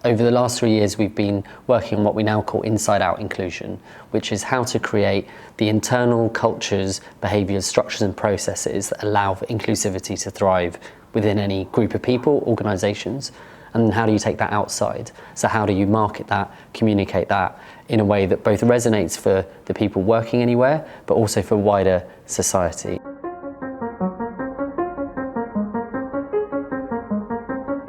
over the last 3 years, we've been working on what we now call inside-out inclusion, which is how to create the internal cultures, behaviours, structures and processes that allow for inclusivity to thrive within any group of people, organisations. And how do you take that outside? So how do you market that, communicate that in a way that both resonates for the people working anywhere, but also for wider society?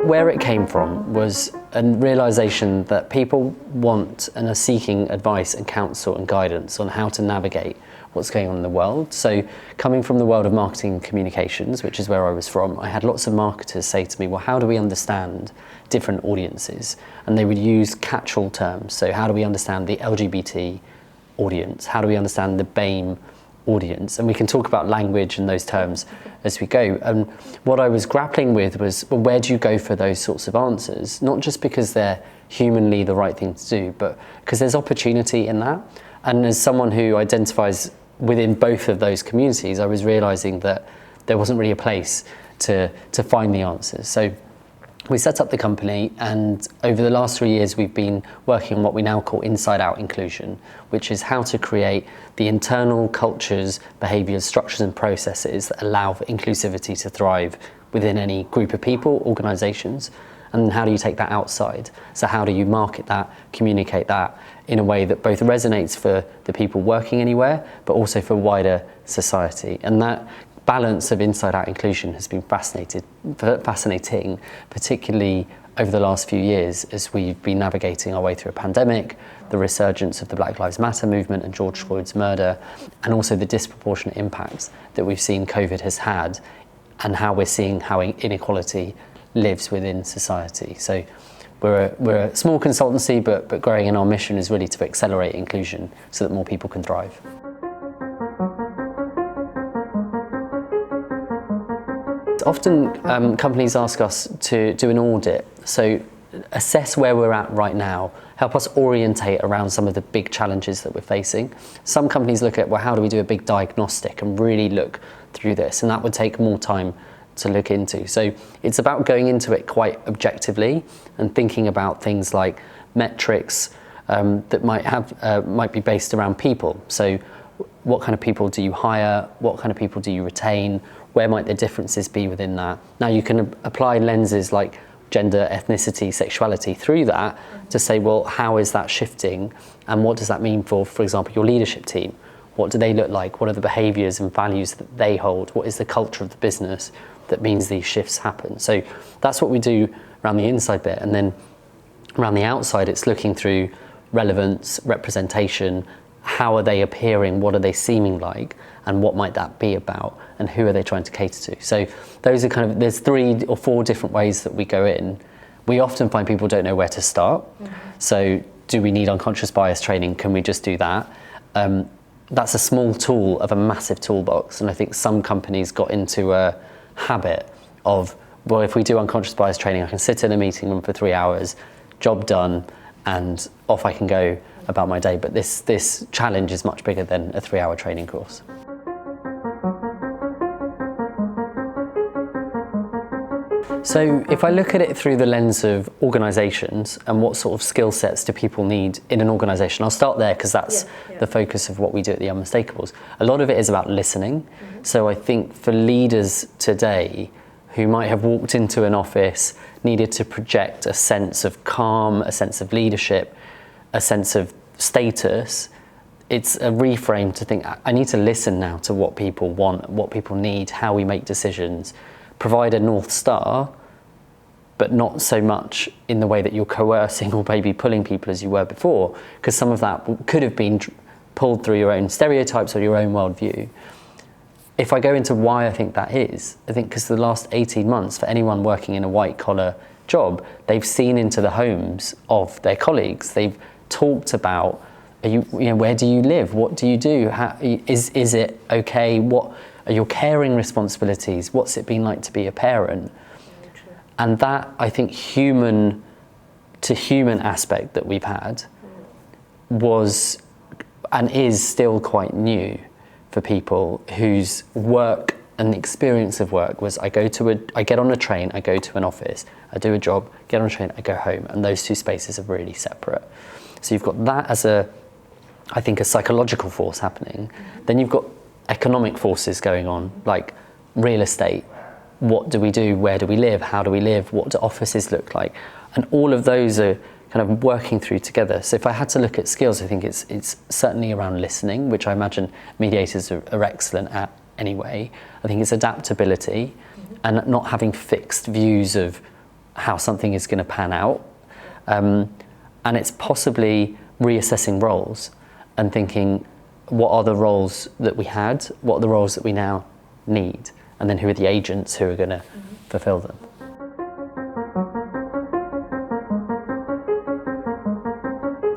Where it came from was a realisation that people want and are seeking advice and counsel and guidance on how to navigate what's going on in the world. So coming from the world of marketing and communications, which is where I was from, I had lots of marketers say to me, well, how do we understand different audiences? And they would use catch-all terms. So how do we understand the LGBT audience? How do we understand the BAME audience? And we can talk about language and those terms as we go. And what I was grappling with was, well, where do you go for those sorts of answers? Not just because they're humanly the right thing to do, but because there's opportunity in that. And as someone who identifies within both of those communities, I was realising that there wasn't really a place to find the answers. So we set up the company, and over the last 3 years we've been working on what we now call inside-out inclusion, which is how to create the internal cultures, behaviours, structures and processes that allow for inclusivity to thrive within any group of people, organisations. And how do you take that outside? So how do you market that, communicate that in a way that both resonates for the people working anywhere, but also for wider society? And that balance of inside-out inclusion has been fascinating, particularly over the last few years as we've been navigating our way through a pandemic, the resurgence of the Black Lives Matter movement and George Floyd's murder, and also the disproportionate impacts that we've seen COVID has had, and how we're seeing how inequality lives within society. So we're a small consultancy, but growing, and our mission is really to accelerate inclusion so that more people can thrive. Often companies ask us to do an audit, so assess where we're at right now, help us orientate around some of the big challenges that we're facing. Some companies look at, well, how do we do a big diagnostic and really look through this, and that would take more time to look into. So it's about going into it quite objectively and thinking about things like metrics that might be based around people. So what kind of people do you hire? What kind of people do you retain? Where might the differences be within that? Now you can apply lenses like gender, ethnicity, sexuality through that to say, well, how is that shifting? And what does that mean for example, your leadership team? What do they look like? What are the behaviours and values that they hold? What is the culture of the business that means these shifts happen? So that's what we do around the inside bit. And then around the outside, it's looking through relevance, representation, how are they appearing, what are they seeming like, and what might that be about, and who are they trying to cater to? So those are kind of, there's 3 or 4 different ways that we go in. We often find people don't know where to start. So do we need unconscious bias training? Can we just do that? That's a small tool of a massive toolbox, and I think some companies got into a habit of, well, if we do unconscious bias training, I can sit in a meeting room for 3 hours, job done, and off I can go about my day. But this challenge is much bigger than a 3-hour training course. So if I look at it through the lens of organisations and what sort of skill sets do people need in an organisation, I'll start there because that's the focus of what we do at The Unmistakables. A lot of it is about listening. So I think for leaders today who might have walked into an office, needed to project a sense of calm, a sense of leadership, a sense of status, it's a reframe to think, I need to listen now to what people want, what people need, how we make decisions, provide a North Star, but not so much in the way that you're coercing or maybe pulling people as you were before, because some of that could have been pulled through your own stereotypes or your own worldview. If I go into why I think that is, I think because the last 18 months, for anyone working in a white-collar job, they've seen into the homes of their colleagues. They've talked about, where do you live? What do you do? Is it okay? What are your caring responsibilities? What's it been like to be a parent? And that, I think, human to human aspect that we've had was and is still quite new for people whose work and the experience of work was I get on a train, I go to an office, I do a job, get on a train, I go home, and those two spaces are really separate. So you've got that as I think a psychological force happening. Then you've got economic forces going on, like real estate. What do we do? Where do we live? How do we live? What do offices look like? And all of those are kind of working through together. So if I had to look at skills, I think it's certainly around listening, which I imagine mediators are excellent at anyway. I think it's adaptability and not having fixed views of how something is going to pan out. And it's possibly reassessing roles and thinking, what are the roles that we had? What are the roles that we now need? And then who are the agents who are going to fulfill them?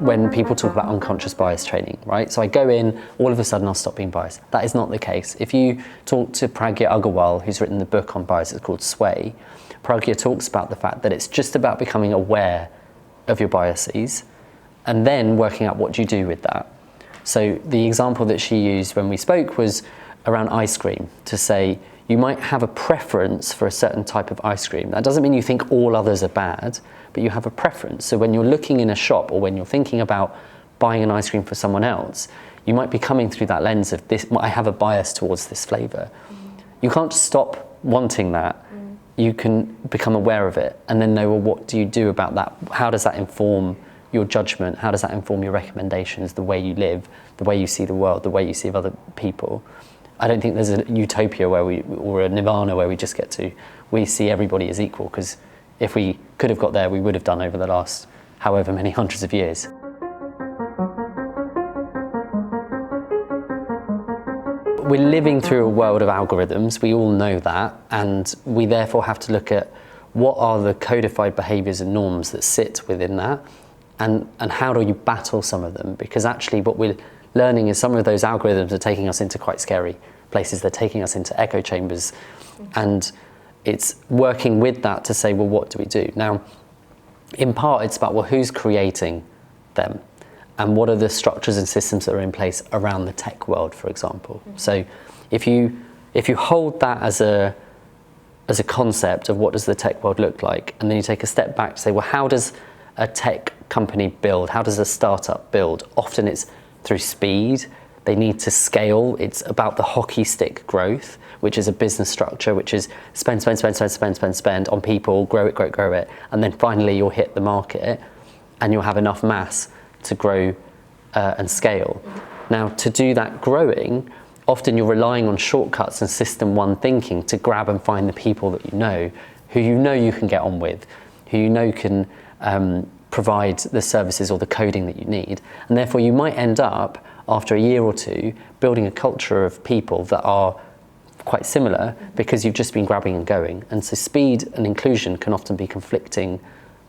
When people talk about unconscious bias training, right? So I go in, all of a sudden I'll stop being biased. That is not the case. If you talk to Pragya Agarwal, who's written the book on bias, it's called Sway, Pragya talks about the fact that it's just about becoming aware of your biases and then working out what do you do with that. So the example that she used when we spoke was around ice cream, to say you might have a preference for a certain type of ice cream. That doesn't mean you think all others are bad, but you have a preference. So when you're looking in a shop or when you're thinking about buying an ice cream for someone else, you might be coming through that lens of this, I have a bias towards this flavour. You can't stop wanting that. You can become aware of it and then know, well, what do you do about that? How does that inform your judgment? How does that inform your recommendations, the way you live, the way you see the world, the way you see other people? I don't think there's a utopia or a nirvana where we just get to, we see everybody as equal, because if we could have got there, we would have done over the last however many hundreds of years. We're living through a world of algorithms, we all know that, and we therefore have to look at what are the codified behaviours and norms that sit within that, and how do you battle some of them? Because actually what we're learning is some of those algorithms are taking us into quite scary places. They're taking us into echo chambers, and it's working with that to say, well, what do we do? Now, in part, it's about, well, who's creating them? And what are the structures and systems that are in place around the tech world, for example? So if you hold that as a concept of what does the tech world look like, and then you take a step back to say, well, how does a tech company build? How does a startup build? Often it's through speed. They need to scale. It's about the hockey stick growth, which is a business structure, which is spend on people, grow it. And then finally you'll hit the market and you'll have enough mass to grow and scale. Now, to do that growing, often you're relying on shortcuts and system one thinking to grab and find the people that who you know you can get on with, who you know can provide the services or the coding that you need. And therefore you might end up, after a year or two, building a culture of people that are quite similar because you've just been grabbing and going. And so speed and inclusion can often be conflicting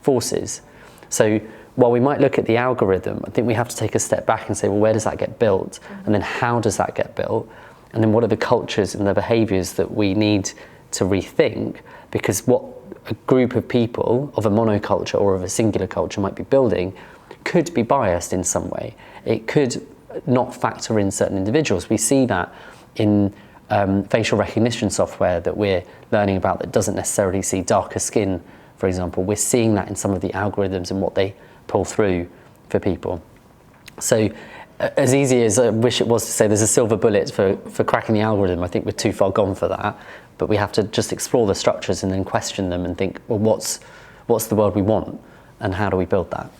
forces. So while we might look at the algorithm, I think we have to take a step back and say, well, where does that get built? And then how does that get built? And then what are the cultures and the behaviours that we need to rethink? Because what a group of people of a monoculture or of a singular culture might be building could be biased in some way. It could not factor in certain individuals. We see that in facial recognition software that we're learning about that doesn't necessarily see darker skin, for example. We're seeing that in some of the algorithms and what they pull through for people. So as easy as I wish it was to say there's a silver bullet for cracking the algorithm, I think we're too far gone for that. But we have to just explore the structures and then question them and think, well, what's the world we want and how do we build that?